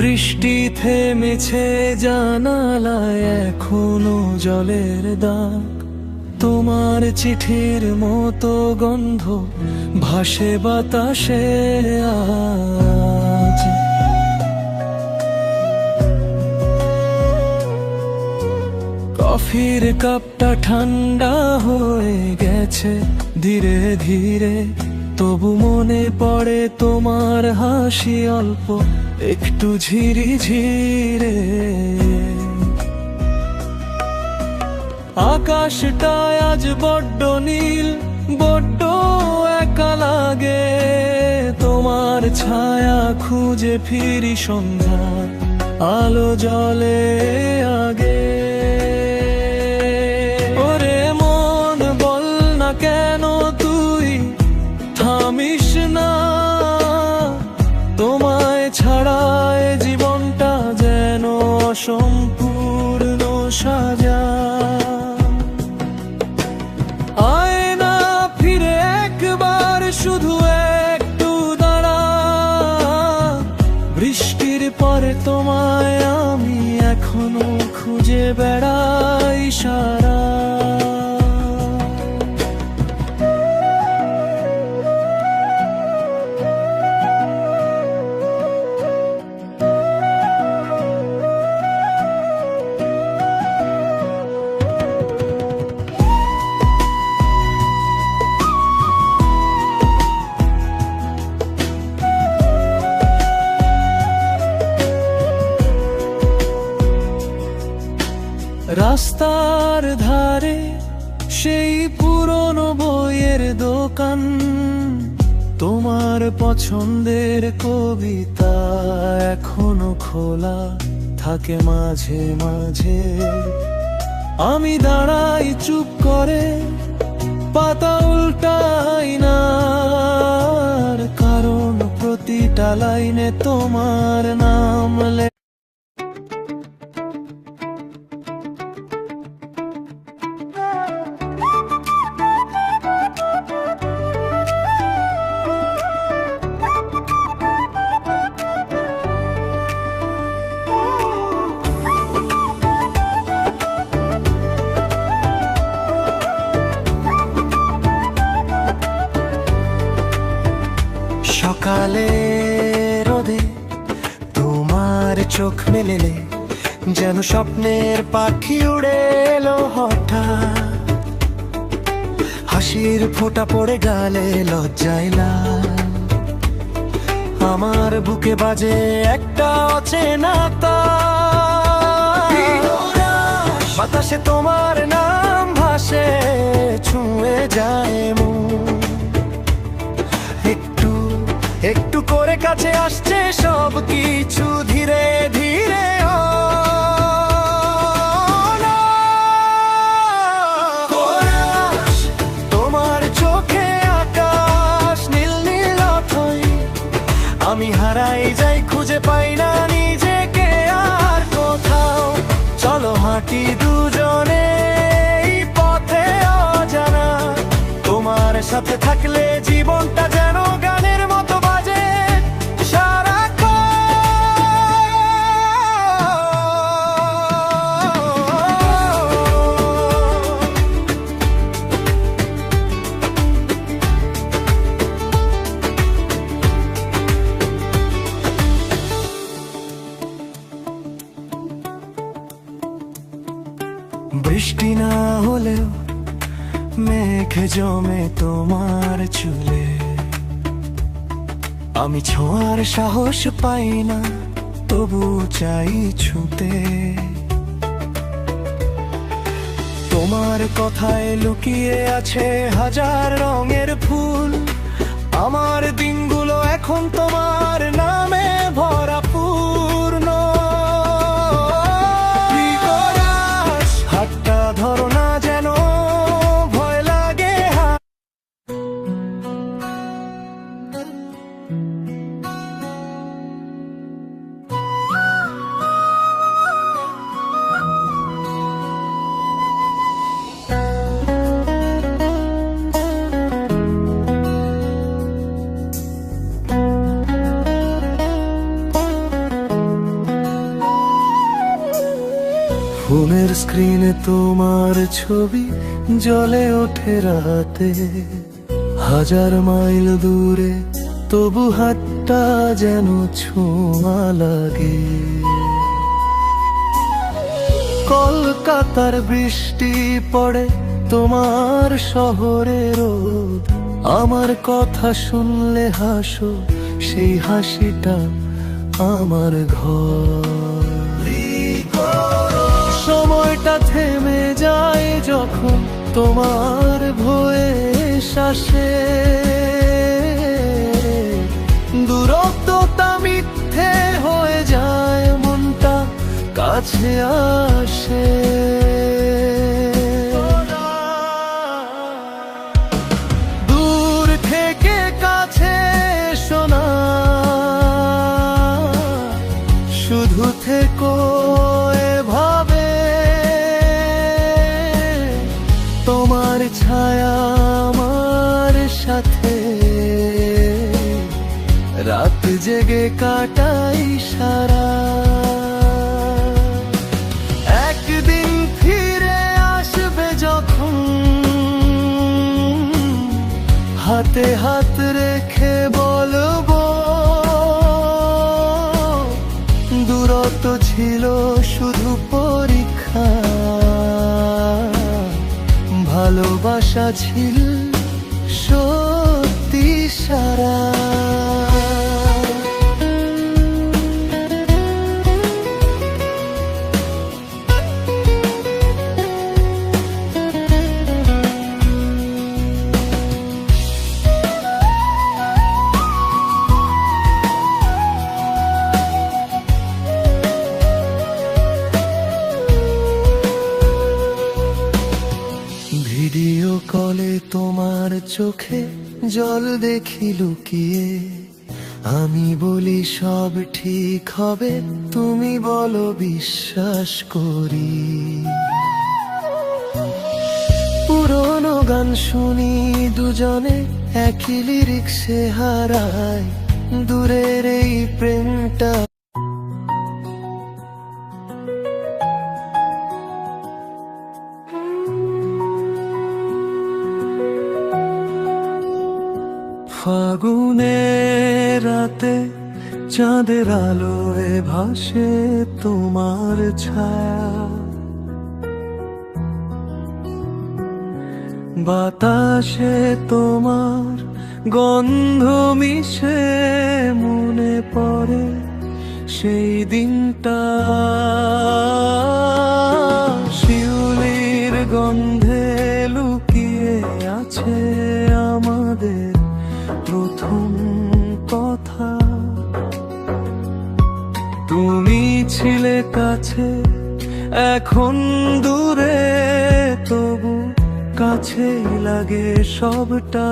বৃষ্টি থেমেছে জানালায়, এখনো জলের দাগ। তোমার চিঠির মতো গন্ধ ভাসে বাতাসে আজ। কফির কাপটা ঠান্ডা হয়ে গেছে ধীরে ধীরে, তবু মনে পড়ে তোমার হাসি অল্প একটু ঝিরি ঝিরে। আকাশটা আজ বড্ড নীল, বড্ড একা লাগে। তোমার ছায়া খুঁজে ফিরি সন্ধ্যার আলো জলে আগে। ওরে মন বল না কেন তুই থামিস না, তোমায় ছাড়ায় জীবনটা যেন অসম্পূর্ণ সাজা। আয়না ফিরে একবার শুধু একটু দাঁড়া, বৃষ্টির পরে তোমায় আমি এখনো খুঁজে বেড়াই সারা। রাস্তার ধারে সেই পুরনো বইয়ের দোকান, তোমার পছন্দের কবিতা এখনো খোলা থাকে মাঝে মাঝে। আমি দাঁড়াই চুপ করে, পাতা উল্টাই না, কারণ প্রতিটা লাইনে তোমার নাম লেখা। সকালে রোদে তোমার চোখ মেলেলে যেন স্বপ্নের পাখি উড়ে এলো হঠাৎ। হাসির ফোঁটা পড়ে গালে লজ্জায় লাল, আমার বুকে বাজে একটা অচেনা তার। বাতাসে তোমার নাম ভাসে, ছুঁয়ে যায় মন। একটু করে কাছে আসছে সব কিছু ধীরে ধীরে। তোমার চোখে আকাশ নীল নীল অথই, আমি হারাই যাই খুঁজে পাই না নিজেকে আর কোথাও। চলো হাঁটি দুজনে এই পথে অজানা, তোমার সাথে থাকলে জীবনটা যেন গানের মতো বাজে সারাক্ষণ। বৃষ্টি না হলেও মেঘ জমে তোমার চুলে, আমি ছোঁয়ার সাহস পাই না, তবু চাই ছুঁতে। তোমার কথায় লুকিয়ে আছে হাজার রঙের ফুল, আমার দিনগুলো এখন তোমার নামে ভরা পূর্ণ। হাতটা ধরো না যেন ভয় লাগে। ফোনের স্ক্রিনে তোমার ছবি জ্বলে ওঠে রাতে, হাজার মাইল দূরে তবু হাতটা যেন ছোঁয়া লাগে। কলকাতার বৃষ্টি পড়ে তোমার শহরে রোদ, আমার কথা শুনলে হাসো, সেই হাসিটা আমার ঘর। সময়টা থেমে যায় যখন তোমার ভয়েস আসে, দূরত্বতা মিথ্যে হয়ে যায়, মনটা কাছে আসে। দূর থেকে কাছে শোনা, শুধু থেকো এভাবে, তোমার ছায়া আমার সাথে, রাত জেগে কাটাই সারা। একদিন ফিরে আসবে যখন, হাতে হাত রেখে বলবো, দূরত্ব ছিল শুধু পরীক্ষা, ভালোবাসা ছিল সত্যি সারা। ভিডিও কলে তোমার চোখে জল দেখি লুকিয়ে, আমি বলি সব ঠিক হবে, তুমি বলো বিশ্বাস করি। পুরোনো গান শুনি দুজনে, একই লিরিক্সে হারাই, দূরের এই প্রেমটা। ফাগুনের রাতে চাঁদের আলোয় ভাসে তোমার ছায়া, বাতাসে তোমার গন্ধ মিশে, মনে পড়ে সেই দিনটা, শিউলির গন্ধে লুকিয়ে আছে আমাদের প্রথম কথা। তুমি ছিলে কাছে, এখন দূরে, তবু কাছেই লাগে সবটা।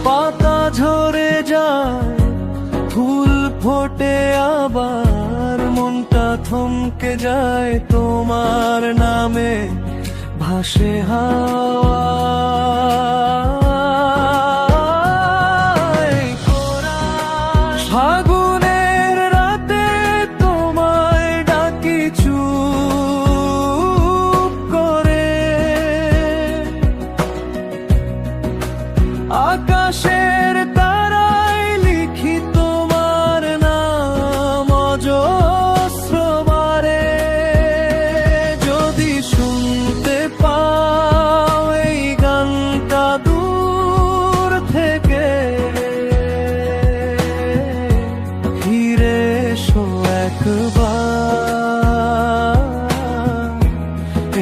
পাতা ঝরে যায়, ফুল ফোটে আবার, মনটা থমকে যায় তোমার নামে ভাসে হাওয়ায়। ফাগুনের রাতে তোমায় ডাকি চুপ করে, আকাশের তারায় লিখি তোমার নাম অজস্র বারে। যদি শুনতে পাও এই গানটা দূর থেকে, ফিরে এসো একবার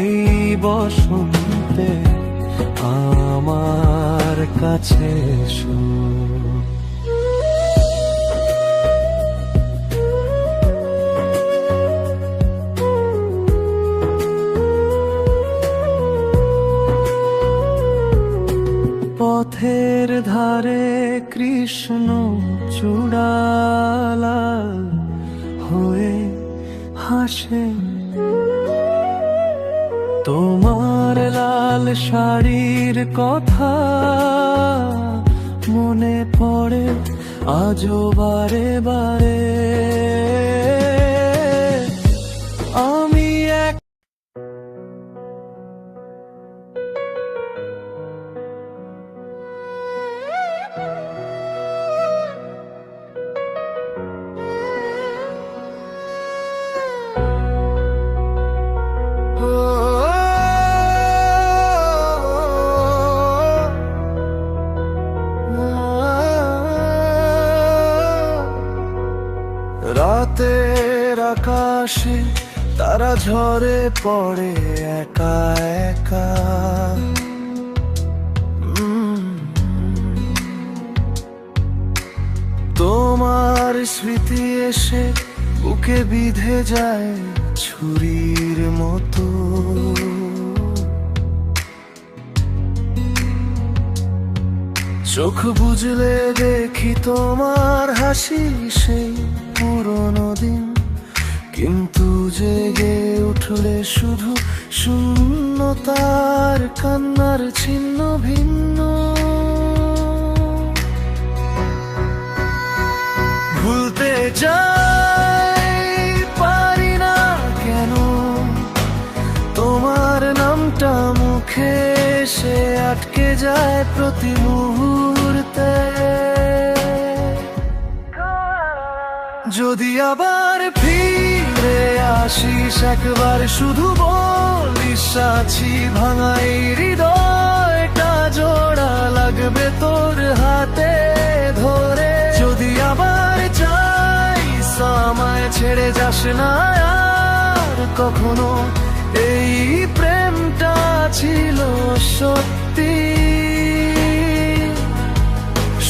এই বসন্তে আমার কাছে এসো। পথের ধারে কৃষ্ণ চূড়ালাল হয়ে হাসে, তোমার লাল শাড়ির কথা মনে পড়ে আজও বারে বারে। তারা ঝরে পড়ে একা একা। তোমার স্মৃতি এসে বুকে বিঁধে যায় ছুরির মতো। চোখ বুঝলে দেখি তোমার হাসি সেই পুরনো দিন, কিন্তু জেগে উঠলে শুধু শূন্যতার কান্নার ছিন্ন ভিন্ন। ভুলতে যাই পারি না কেন তোমার নামটা মুখে এসে আটকে যায় প্রতি মুহূর্তে। যদি আবার ফিরে আসিস একবার শুধু বলিস আছি, ভাঙা এই হৃদয়টা জোড়া লাগবে তোর হাতে ধরে। যদি আবার চাইস আমায় ছেড়ে যাস না আর কখনো, এই প্রেমটা ছিল সত্যি।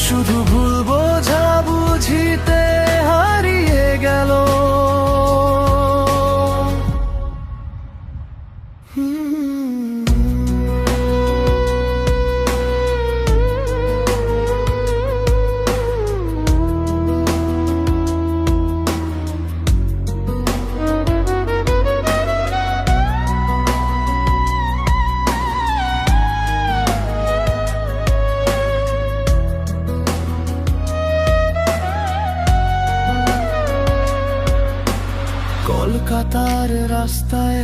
শুধু ভুল বোঝা বুঝিতে হারিয়ে গেল। কলকাতার রাস্তায়